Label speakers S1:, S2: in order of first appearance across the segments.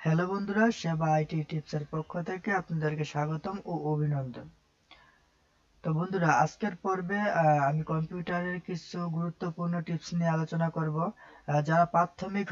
S1: Hello বন্ধুরা, সেবা IT টিপসের পক্ষ থেকে আপনাদেরকে স্বাগতম ও অভিনন্দন। তো বন্ধুরা, আজকের পর্বে আমি কম্পিউটারের কিছু গুরুত্বপূর্ণ টিপস নিয়ে আলোচনা করব। যারা প্রাথমিক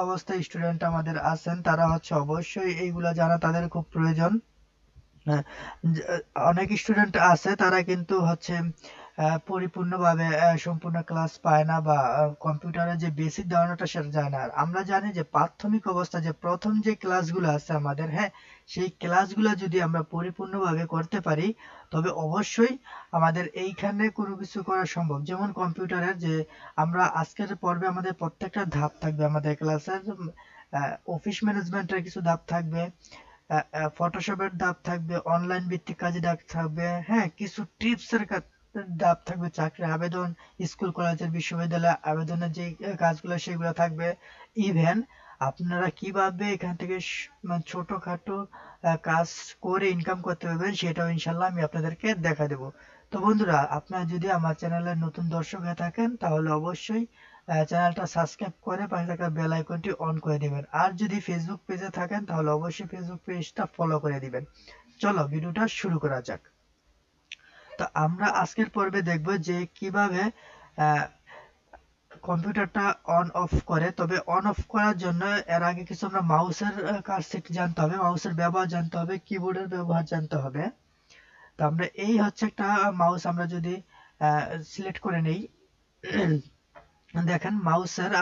S1: অবস্থায় স্টুডেন্ট আমাদের আছেন, তারা অবশ্যই এইগুলা জানা তাদের খুব প্রয়োজন। হ্যাঁ, অনেক স্টুডেন্ট আছে তারা কিন্তু পরিপূর্ণভাবে সম্পূর্ণ ক্লাস পায় না, বা কম্পিউটারের যে বেসিক ধারণাটা সেটা জানে না। আর আমরা জানি যে প্রাথমিক অবস্থা যে প্রথম যে ক্লাসগুলো আছে আমাদের, হ্যাঁ, সেই ক্লাসগুলো যদি আমরা পরিপূর্ণভাবে করতে পারি, তবে অবশ্যই আমাদের এইখানে কোনো কিছু করা সম্ভব। যেমন কম্পিউটারের যে আমরা আজকের পর্বে আমাদের প্রত্যেকটা ধাপ থাকবে আমাদের ক্লাসের। অফিস ম্যানেজমেন্টের কিছু ধাপ থাকবে, ফটোশপের ধাপ থাকবে, অনলাইন ভিত্তিক কাজে ধাপ থাকবে, হ্যাঁ, কিছু টিপসের ধাপ থাকবে, চাকরির আবেদন, স্কুল কলেজের বিশ্ববিদ্যালয় আবেদনের যে কাজগুলো সেগুলো থাকবে। ইভেন আপনারা কিভাবে এখান থেকে মানে ছোটখাটো কাজ করে ইনকাম করতে পারবেন সেটাও ইনশাল্লাহ আমি আপনাদেরকে দেখা দেবো। তো বন্ধুরা, আপনারা যদি আমার চ্যানেলের নতুন দর্শক হয়ে থাকেন তাহলে অবশ্যই চ্যানেলটা সাবস্ক্রাইব করে পাশে থাকা বেল আইকনটি অন করে দিবেন। আর যদি ফেসবুক পেজে থাকেন তাহলে অবশ্যই ফেসবুক পেজটা ফলো করে দিবেন। চলো ভিডিওটা শুরু করা যাক। তো আমরা আজকের পর্বে দেখব যে কিভাবে কম্পিউটারটা অন অফ করে। তবে অন অফ করার জন্য এর আগে কিছু আমরা মাউসের কাজ জানতে হবে, মাউসের ব্যবহার জানতে হবে, কিবোর্ডের ব্যবহার জানতে হবে। তো আমরা এই একটা মাউস আমরা যদি সিলেক্ট করে নেই, দেখেন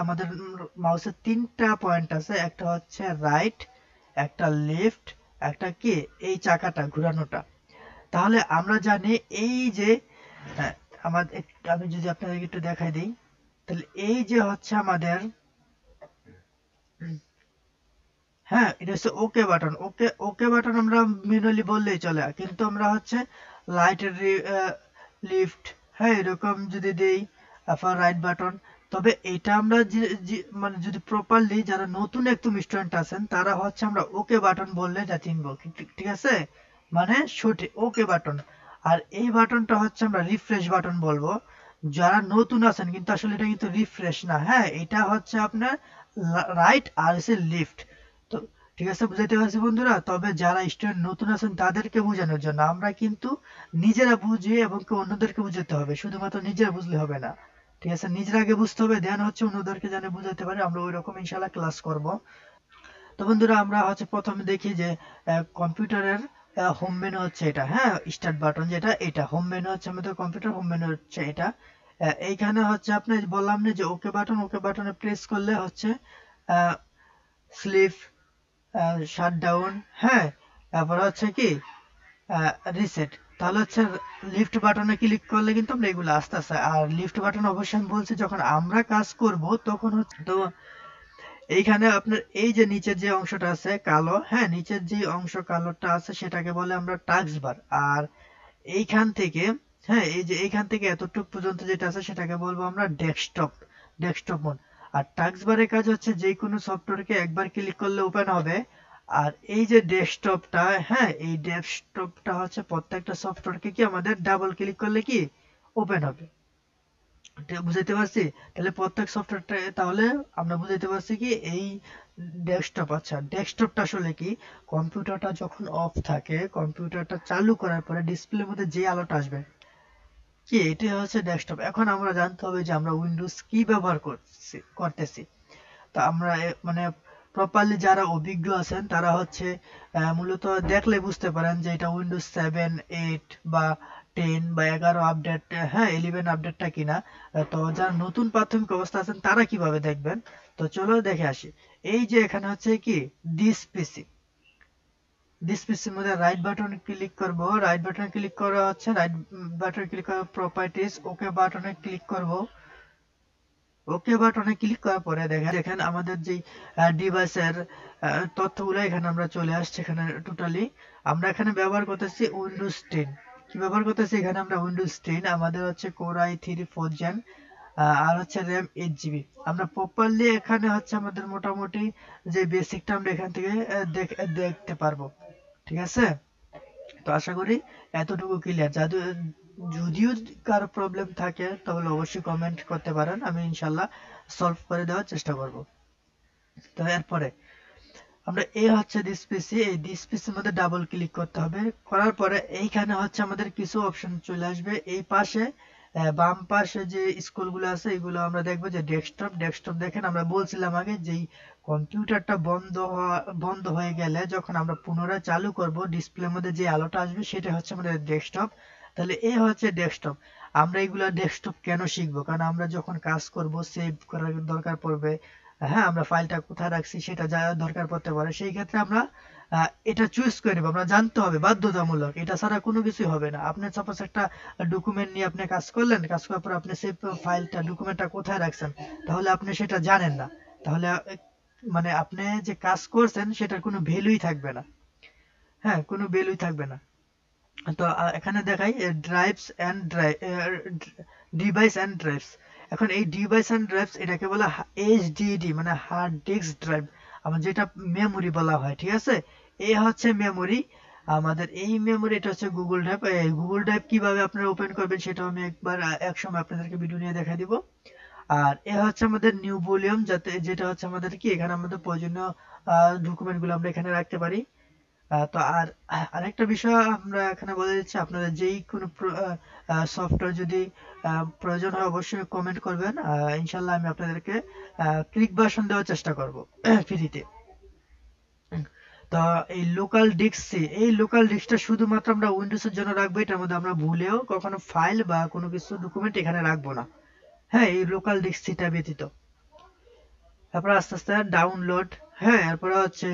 S1: আমাদের মাউসের তিনটা পয়েন্ট আছে, একটা হচ্ছে রাইট, একটা লেফট, একটা কি এই চাকাটা ঘোরানোটা। তাহলে আমরা জানি এই যে আহ, আমাদের আমি যদি আপনাদেরকে একটু দেখাই দিই, তাহলে এই যে আমাদের, হ্যাঁ, এটা হচ্ছে ওকে বাটন। ওকে ওকে বাটন আমরা ম্যানুয়ালি বললেই চলে, কিন্তু আমরা লাইটের লিফট, হ্যাঁ, এরকম যদি দেই রাইট বাটন। তবে এটা আমরা মানে যদি প্রপারলি যারা নতুন একদম স্টুডেন্ট আছেন তারা আমরা ওকে বাটন বললে যা চিনবো, ঠিক আছে, মানে সঠিক ওকে বাটন। আর এই বাটনটা আমরা রিফ্রেশ বাটন বলবো। যারা নতুন আছেন কিন্তু আসলে এটা কিন্তু রিফ্রেশ না, হ্যাঁ, এটা আপনার রাইট আর লিফট। তো ঠিক আছে, বুঝাইতে পারছি বন্ধুরা? তবে যারা স্টুডেন্ট নতুন আছেন তাদেরকে বোঝানোর জন্য আমরা কিন্তু নিজেরা বুঝি এবং অন্যদেরকে বুঝাতে হবে, শুধুমাত্র নিজেরা বুঝলে হবে না। ঠিক আছে, নিজের আগে বুঝতে হবে, দেন অন্যদেরকে জানে বুঝাতে পারে। আমরা ওই রকম ইনশাল্লাহ ক্লাস করব। তো বন্ধুরা, আমরা প্রথমে দেখি যে কম্পিউটারের হোম মেনু হচ্ছে এটা, হ্যাঁ, স্টার্ট বাটন যেটা, এটা হোম মেনু হচ্ছে আমাদের কম্পিউটার হোম মেনু হচ্ছে এটা। এইখানে আপনি বললাম না যে ওকে বাটন, ওকে বাটনে প্রেস করলে স্লিপ, শাটডাউন, হ্যাঁ, তারপর কি রিসেট। তাহলে লিফট বাটনে ক্লিক করলে কিন্তু আমরা এগুলো আস্তে আস্তে, আর লিফট বাটন অবশ্যই আমি বলছি যখন আমরা কাজ করব তখন তো এইখানে আপনার এই যে নিচের যে অংশটা আছে কালো, হ্যাঁ, নিচের যে অংশ কালোটা আছে সেটাকে বলে আমরা টাস্ক বার। আর এইখান থেকে, হ্যাঁ, এই যে এইখান থেকে এতটুকু পর্যন্ত যেটা আছে সেটাকে বলবো আমরা ডেস্কটপ, ডেস্কটপ মোড। আর টাস্ক বারের কাজ যে কোনো সফটওয়্যারকে একবার ক্লিক করলে ওপেন হবে। আর এই যে ডেস্কটপটা, হ্যাঁ, এই ডেস্কটপটা প্রত্যেকটা সফটওয়্যারকে কি আমাদের ডাবল ক্লিক করলে কি ওপেন হবে। বুঝাইতে পারছি? তাহলে প্রত্যেক সফটওয়্যারটা তাহলে আমরা বুঝাইতে পারছি কি এই ডেস্কটপ। আচ্ছা, ডেস্কটপটা আসলে কি? কম্পিউটারটা যখন অফ থাকে, কম্পিউটারটা চালু করার পরে ডিসপ্লের মধ্যে যে আলোটা আসবে কি, এটাই ডেস্কটপ। এখন আমরা জানতে হবে যে আমরা উইন্ডোজ কি ব্যবহার করতেছি। তো আমরা মানে প্রপারলি যারা অভিজ্ঞ আছেন তারা মূলত দেখলে বুঝতে পারেন যে এটা উইন্ডোজ 7, 8 বা 10 বা 11 আপডেট, হ্যাঁ, 11 আপডেটটা কিনা। তো যারা নতুন প্রাথমিক অবস্থা আছেন তারা কিভাবে দেখবেন? তো চলো দেখে আসি। এই যে এখানে কি দিস পিসি, দিস পিসির মধ্যে রাইট বাটন ক্লিক করব, রাইট বাটন ক্লিক করা রাইট বাটন ক্লিক করার প্রপার্টিজ, ওকে বাটনে ক্লিক করব। ওকে বাটনে ক্লিক করার পরে দেখেন আমাদের যে ডিভাইসের তথ্যগুলো এখানে আমরা চলে আসছে। এখানে টোটালি আমরা এখানে ব্যবহার করতেছি উইন্ডোজ 10। কি ব্যবহার করতেছি এখানে আমরা? উইন্ডোজ 10। আমাদের কোর i3 4th gen, আর র্যাম 8 GB। আমরা প্রপারলি এখানে আমাদের মোটামুটি যে বেসিকটা আমরা এখান থেকে দেখতে পারবো। ঠিক আছে, তো আশা করি এতটুকু ক্লিয়ার। যদিও কারো প্রবলেম থাকে তাহলে অবশ্যই কমেন্ট করতে পারেন, আমি ইনশাল্লাহ সলভ করে দেওয়ার চেষ্টা করব। তো এরপরে আমরা এই হচ্ছে দিস পিসি, এই দিস পিসির মধ্যে ডাবল ক্লিক করতে হবে। করার পরে এইখানে হচ্ছে আমাদের কিছু অপশন চলে আসবে। এই পাশে বাম পাশে যে স্কুলগুলো আছে এগুলো আমরা দেখবো যে ডেস্কটপ। ডেস্কটপ দেখেন আমরা বলছিলাম আগে যে কম্পিউটারটা বন্ধ হয়ে গেলে যখন আমরা পুনরায় চালু করব ডিসপ্লের মধ্যে যে আলোটা আসবে সেটা হচ্ছে আমাদের ডেস্কটপ। তাহলে এই হচ্ছে ডেস্কটপ। আমরা এগুলা ডেস্কটপ কেন শিখবো? কারণ আমরা যখন কাজ করব সেভ করার দরকার পড়বে। হ্যাঁ, আমরা ফাইলটা কোথায় রাখছি সেটা যা দরকার পড়তে পারে, সেই ক্ষেত্রে আমরা এটা চুজ করে নেব। আমরা জানতে হবে বাধ্যতামূলক, এটা ছাড়া কোনো কিছুই হবে না। আপনি সাপোজ একটা ডকুমেন্ট নিয়ে আপনি কাজ করলেন, কাজ করার পর আপনি সেই ফাইলটা ডকুমেন্টটা কোথায় রাখছেন, তাহলে আপনি সেটা জানেন না, তাহলে মানে আপনি যে কাজ করছেন সেটার কোনো ভ্যালুই থাকবে না। হ্যাঁ, কোনো ভ্যালুই থাকবে না। তো এখানে দেখাই drives and device and drives. এখন এই ডিভাইস এন্ড ড্রাইভস এটাকে বলা এইচডিডি, মানে হার্ড ডিস্ক ড্রাইভ, আমার যেটা মেমোরি বলা হয়, ঠিক আছে? এই হচ্ছে মেমোরি। আমাদের এই মেমোরি এটা হচ্ছে গুগল ড্রাইভ। এই গুগল ড্রাইভ কিভাবে আপনারা ওপেন করবেন সেটাও আমি একবার এক সময় আপনাদেরকে ভিডিও নিয়ে দেখা দিব। আর এ হচ্ছে আমাদের নিউ ভলিউম, যেটা হচ্ছে আমাদের কি এখানে আমাদের প্রয়োজনীয় ডকুমেন্ট গুলো আমরা এখানে রাখতে পারি। তো আর আরেকটা বিষয় আমরা এখানে বলে দিচ্ছি, আপনাদের যেই কোনো সফটওয়্যার যদি প্রয়োজন হয় অবশ্যই কমেন্ট করবেন। ইনশাল্লাহ আমি আপনাদেরকে ক্লিক ভার্সন দেওয়ার চেষ্টা করব ফ্রিতে। তো এই লোকাল ডিস্ক, এই লোকাল ডিস্কটা শুধুমাত্র আমরা উইন্ডোজের জন্য রাখবো। এটার মধ্যে আমরা ভুলেও কখনো ফাইল বা কোনো কিছু ডকুমেন্ট এখানে রাখবো না। হ্যাঁ, এই লোকাল ডিস্ক সিটা ব্যতীত। তারপর আস্তে আস্তে ডাউনলোড। হ্যাঁ, এরপরে হচ্ছে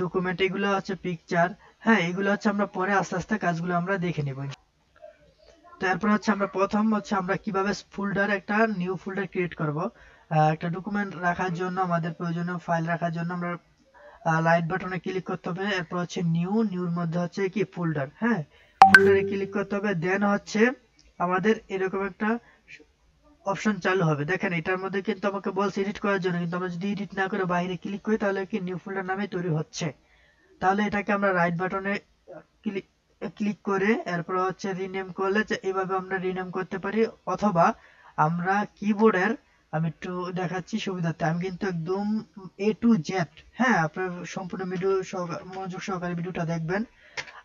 S1: ডকুমেন্ট, এগুলো হচ্ছে পিকচার। হ্যাঁ, এগুলো হচ্ছে আমরা পরে আস্তে আস্তে কাজগুলো আমরা দেখে নিব। তো এরপর হচ্ছে আমরা প্রথম হচ্ছে আমরা কিভাবে ফোল্ডার, একটা নিউ ফোল্ডার ক্রিয়েট করব। একটা ডকুমেন্ট রাখার জন্য আমাদের প্রয়োজনীয় ফাইল রাখার জন্য আমরা রাইট বাটনে ক্লিক করতে হবে। এরপর হচ্ছে নিউর মধ্যে হচ্ছে কি ফোল্ডার। হ্যাঁ, ফোল্ডারে ক্লিক করতে হবে। দেন হচ্ছে আমাদের এরকম একটা অপশন চালু হবে। দেখেন এটার মধ্যে কিন্তু আমাকে বলছে এডিট করার জন্য, কিন্তু আমরা যদি এডিট না করে বাইরে ক্লিক করি তাহলে কি নিউ ফোল্ডার নামে তৈরি হচ্ছে। তাহলে এটাকে আমরা রাইট বাটনে ক্লিক ক্লিক করে এরপর হচ্ছে রিনেম করলে এইভাবে আমরা রিনেম করতে পারি, অথবা আমরা কিবোর্ডের, আমি একটু দেখাচ্ছি সুবিধার্থে, আমি কিন্তু একদম এ টু জেড, হ্যাঁ আপনার সম্পূর্ণ ভিডিও মনোযোগ সহকারে ভিডিওটা দেখবেন,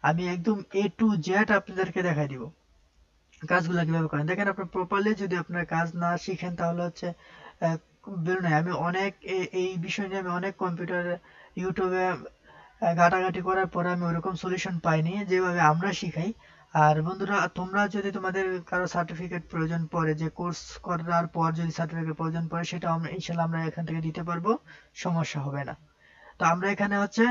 S1: আমি একদম এ টু জেড আপনাদেরকে দেখাই দিব কাজগুলো কিভাবে করেন। দেখেন আপনার প্রপারলি যদি আপনার কাজ না শিখেন তাহলে হচ্ছে বের নয়। আমি অনেক এই বিষয় নিয়ে আমি অনেক কম্পিউটার ইউটিউবে ঘাটাঘাটি করার পরে আমি ওরকম সলিউশন পাইনি যেভাবে আমরা শিখাই। আর বন্ধুরা, তোমরা যদি তোমাদের কারো সার্টিফিকেট প্রয়োজন পড়ে, যে কোর্স করার পর যদি সার্টিফিকেট প্রয়োজন পড়ে, সেটা আমরা ইনশাল্লাহ আমরা এখান থেকে দিতে পারবো, সমস্যা হবে না। তো আমরা এখানে হচ্ছে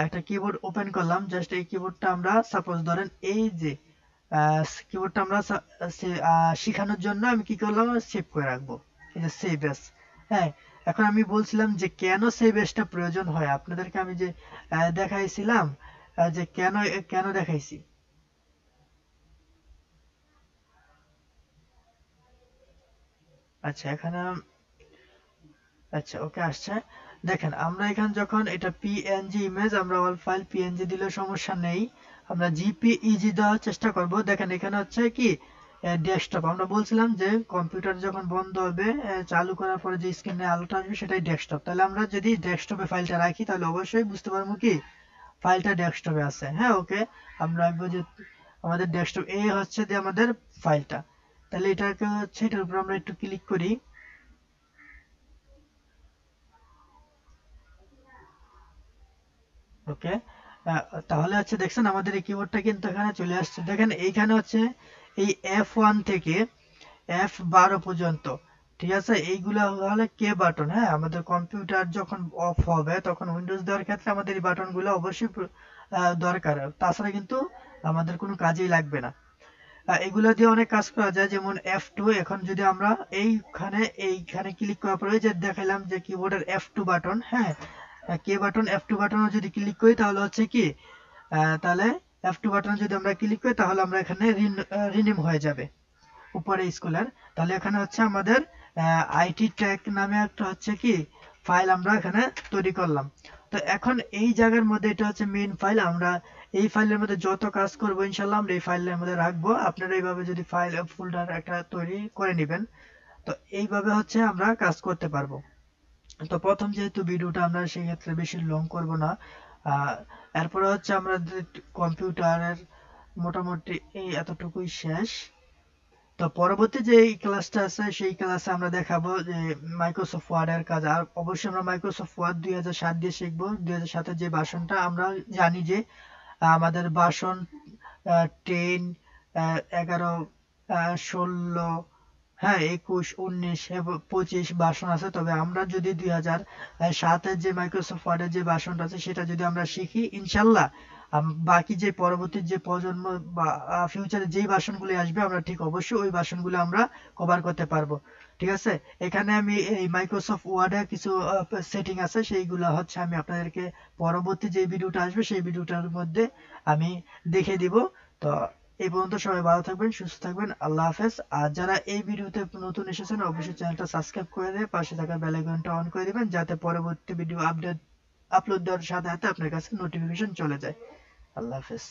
S1: একটা কিবোর্ড ওপেন করলাম। জাস্ট এই কিবোর্ডটা আমরা সাপোজ ধরেন এই যে কিবোর্ডটা আমরা শিখানোর জন্য আমি কি করলাম, সেভ করে রাখবো, এই যে সেভ এস। হ্যাঁ, এখন আমি বলছিলাম যে কেন সেভ এসটা প্রয়োজন হয়, আপনাদেরকে আমি যে দেখাইছিলাম যে কেন কেন দেখাইছি। আচ্ছা, এখানে আচ্ছা ওকে আসছে। দেখেন আমরা এখানে যখন এটা পিএনজি ইমেজ, আমরা অল ফাইল পিএনজি দিলে সমস্যা নেই, আমরা জিপিইজি দেওয়ার চেষ্টা করব। দেখেন এখানে হচ্ছে কি ডেস্কটপ, আমরা বলছিলাম যে কম্পিউটার যখন বন্ধ হবে চালু করার পরে যে স্ক্রিনে আলোটা আসবে সেটাই ডেস্কটপ। তাহলে আমরা যদি ডেস্কটপে ফাইলটা রাখি তাহলে অবশ্যই বুঝতে পারবো কি ফাইলটা ডেস্কটপে আছে। হ্যাঁ ওকে, আমরা রাখবো যে আমাদের ডেস্কটপ, এই হচ্ছে যে আমাদের ফাইলটা। তাহলে এটাকে হচ্ছে এটার উপর আমরা একটু ক্লিক করি। ওকে, তাহলে হচ্ছে দেখছেন আমাদের এই কিবোর্ডটা কিন্তু এখানে চলে আসছে। দেখেন এইখানে হচ্ছে এই F1 থেকে F12 পর্যন্ত, ঠিক আছে, এইগুলা হলে কে বাটন। হ্যাঁ, আমাদের কম্পিউটার যখন অফ হবে তখন উইন্ডোজ দেওয়ার ক্ষেত্রে আমাদের এই বাটনগুলো অবশ্যই দরকার, তাছাড়া কিন্তু আমাদের কোনো কাজেই লাগবে না। এগুলা দিয়ে অনেক কাজ করা যায়, যেমন F2। এখন যদি আমরা এইখানে ক্লিক করার পরে যে দেখাইলাম যে কিবোর্ডের F2 বাটন, হ্যাঁ কে বাটন, F2 বাটনে যদি ক্লিক করি তাহলে হচ্ছে কি তাহলে F2 বাটনে যদি আমরা ক্লিক করি তাহলে আমরা এখানে রিনেম হয়ে যাবে উপরে স্কুলের। তাহলে এখানে হচ্ছে আমাদের আইটি ট্যাগ নামে একটা হচ্ছে কি ফাইল আমরা এখানে তৈরি করলাম। তো এখন এই জায়গার মধ্যে এটা হচ্ছে মেইন ফাইল, আমরা এই ফাইলের মধ্যে যত কাজ করব ইনশাল্লাহ আমরা এই ফাইলের মধ্যে রাখবো। আপনারা এইভাবে যদি ফাইল ফোল্ডার একটা তৈরি করে নেবেন তো এইভাবে হচ্ছে আমরা কাজ করতে পারবো। তো প্রথম যেহেতু ভিডিওটা আমরা সেক্ষেত্রে বেশি লং করব না। আহ, এরপরে হচ্ছে আমাদের কম্পিউটারের মোটামুটি এই এতটুকুই শেষ। তো পরবর্তী যে ক্লাসটা আছে সেই ক্লাসে আমরা দেখাবো যে মাইক্রোসফট ওয়ার্ডের কাজ। আর অবশ্যই আমরা মাইক্রোসফট ওয়ার্ড 2007 দিয়ে শিখবো। 2007 যে ভার্সনটা আমরা জানি যে আমাদের ভার্সন 10, 11, 16, হ্যাঁ 21, 19 এবং 25 ভার্সন আছে। তবে আমরা যদি 2007-এর যে মাইক্রোসফট ওয়ার্ডের যে ভার্সনটা আছে সেটা যদি আমরা শিখি ইনশাল্লাহ বাকি যে পরবর্তী যে প্রজন্ম বা ফিউচারে যেই ভার্সনগুলো আসবে আমরা ঠিক অবশ্যই ওই ভার্সনগুলো আমরা কভার করতে পারবো। ঠিক আছে, এখানে আমি এই মাইক্রোসফট ওয়ার্ডে কিছু সেটিং আছে সেইগুলো হচ্ছে আমি আপনাদেরকে পরবর্তী যে ভিডিওটা আসবে সেই ভিডিওটার মধ্যে আমি দেখে দিব। তো এই পর্যন্ত সবাই ভালো থাকবেন, সুস্থ থাকবেন, আল্লাহ হাফেজ। আর যারা এই ভিডিওতে নতুন এসেছেন অবশ্যই চ্যানেলটা সাবস্ক্রাইব করে দিয়ে পাশে থাকা বেল আইকনটা অন করে দিবেন যাতে পরবর্তী ভিডিও আপলোড দেওয়ার সাথে সাথে আপনার কাছে নোটিফিকেশন চলে যায়। আল্লাহ হাফেজ।